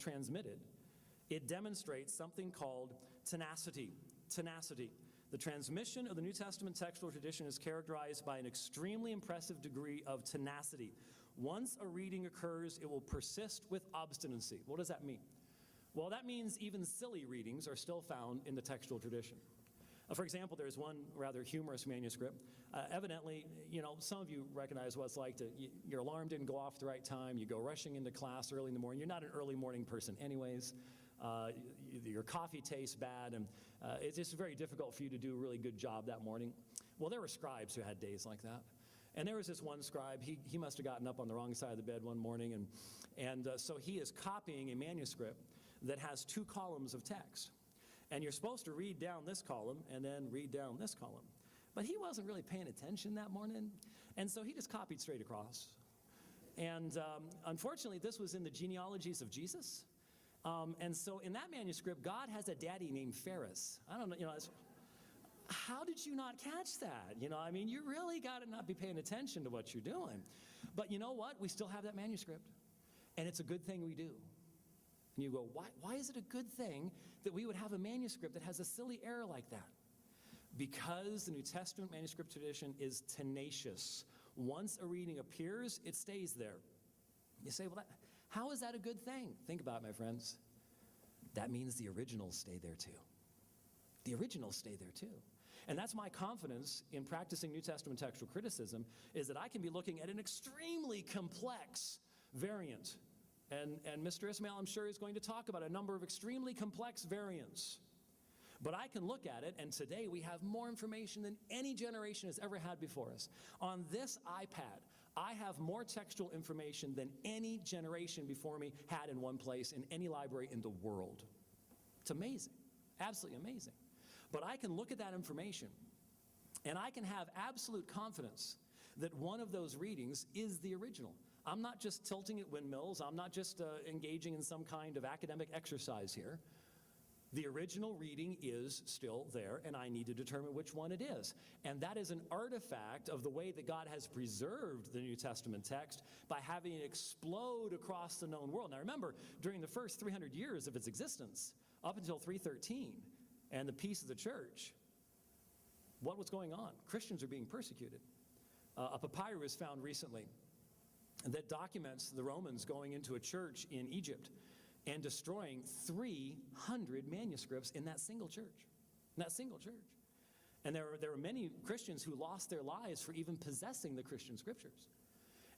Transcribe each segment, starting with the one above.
transmitted, it demonstrates something called tenacity. Tenacity. The transmission of the New Testament textual tradition is characterized by an extremely impressive degree of tenacity. Once a reading occurs, it will persist with obstinacy. What does that mean? Well, that means even silly readings are still found in the textual tradition. For example, there's one rather humorous manuscript. Evidently, some of you recognize what it's like to, your alarm didn't go off at the right time, you go rushing into class early in the morning. You're not an early morning person anyways. Your coffee tastes bad, and it's just very difficult for you to do a really good job that morning. Well, there were scribes who had days like that. And there was this one scribe, he must have gotten up on the wrong side of the bed one morning, and so he is copying a manuscript that has 2 columns of text. And you're supposed to read down this column and then read down this column. But he wasn't really paying attention that morning, and so he just copied straight across. And unfortunately, this was in the genealogies of Jesus. And so in that manuscript, God has a daddy named Ferris. I don't know, how did you not catch that? You really got to not be paying attention to what you're doing. But you know what? We still have that manuscript, and it's a good thing we do. And you go, why is it a good thing that we would have a manuscript that has a silly error like that? Because the New Testament manuscript tradition is tenacious. Once a reading appears, it stays there. You say, well, how is that a good thing? Think about it, my friends. That means the originals stay there too. The originals stay there too. And that's my confidence in practicing New Testament textual criticism, is that I can be looking at an extremely complex variant. And Mr. Ismail, I'm sure, is going to talk about a number of extremely complex variants. But I can look at it, and today we have more information than any generation has ever had before us. On this iPad, I have more textual information than any generation before me had in one place in any library in the world. It's amazing, absolutely amazing. But I can look at that information, and I can have absolute confidence that one of those readings is the original. I'm not just tilting at windmills. I'm not just engaging in some kind of academic exercise here. The original reading is still there, and I need to determine which one it is. And that is an artifact of the way that God has preserved the New Testament text by having it explode across the known world. Now remember, during the first 300 years of its existence, up until 313, and the peace of the church, what was going on? Christians are being persecuted. A papyrus was found recently that documents the Romans going into a church in Egypt and destroying 300 manuscripts in that single church. In that single church. And there were many Christians who lost their lives for even possessing the Christian scriptures.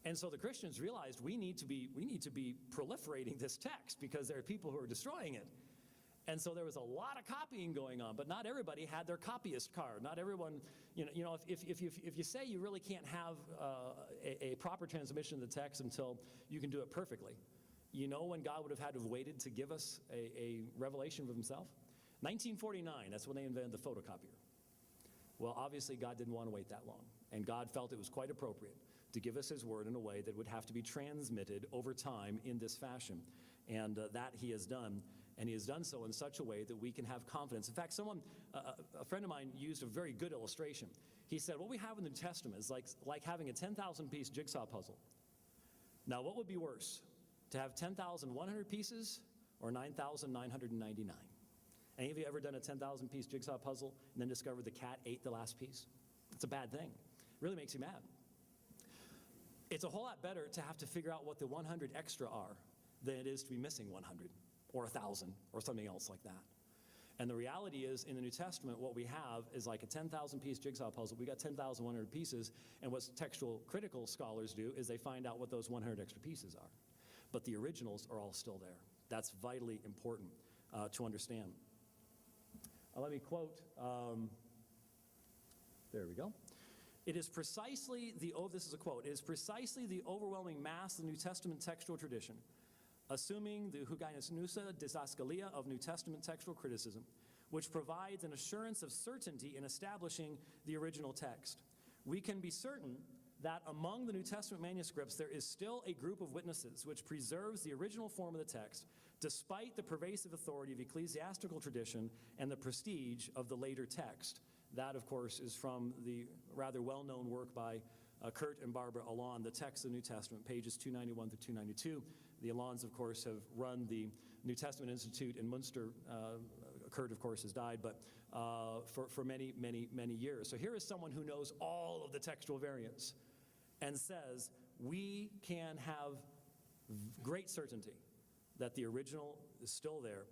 And so the Christians realized we need to be proliferating this text because there are people who are destroying it. And so there was a lot of copying going on, but not everybody had their copyist card. Not everyone, if you say you really can't have a proper transmission of the text until you can do it perfectly, when God would have had to have waited to give us a revelation of himself? 1949, that's when they invented the photocopier. Well, obviously God didn't want to wait that long, and God felt it was quite appropriate to give us his word in a way that would have to be transmitted over time in this fashion. And that he has done, and he has done so in such a way that we can have confidence. In fact, a friend of mine used a very good illustration. He said, what we have in the New Testament is like having a 10,000-piece jigsaw puzzle. Now, what would be worse, to have 10,100 pieces or 9,999? Any of you ever done a 10,000-piece jigsaw puzzle and then discovered the cat ate the last piece? It's a bad thing. It really makes you mad. It's a whole lot better to have to figure out what the 100 extra are than it is to be missing 100 or 1,000 or something else like that. And the reality is, in the New Testament, what we have is like a 10,000-piece jigsaw puzzle. We got 10,100 pieces, and what textual critical scholars do is they find out what those 100 extra pieces are. But the originals are all still there. That's vitally important to understand. Let me quote, there we go. It is precisely this is a quote, it is precisely the overwhelming mass of the New Testament textual tradition, assuming the Huganus Nusa Didaskalia of New Testament textual criticism, which provides an assurance of certainty in establishing the original text. We can be certain that among the New Testament manuscripts there is still a group of witnesses which preserves the original form of the text, despite the pervasive authority of ecclesiastical tradition and the prestige of the later text. That, of course, is from the rather well-known work by Kurt and Barbara Alon, The Text of the New Testament, pages 291 to 292. The Alons, of course, have run the New Testament Institute in Munster. Kurt, of course, has died, but for many, many, many years. So here is someone who knows all of the textual variants and says we can have great certainty that the original is still there.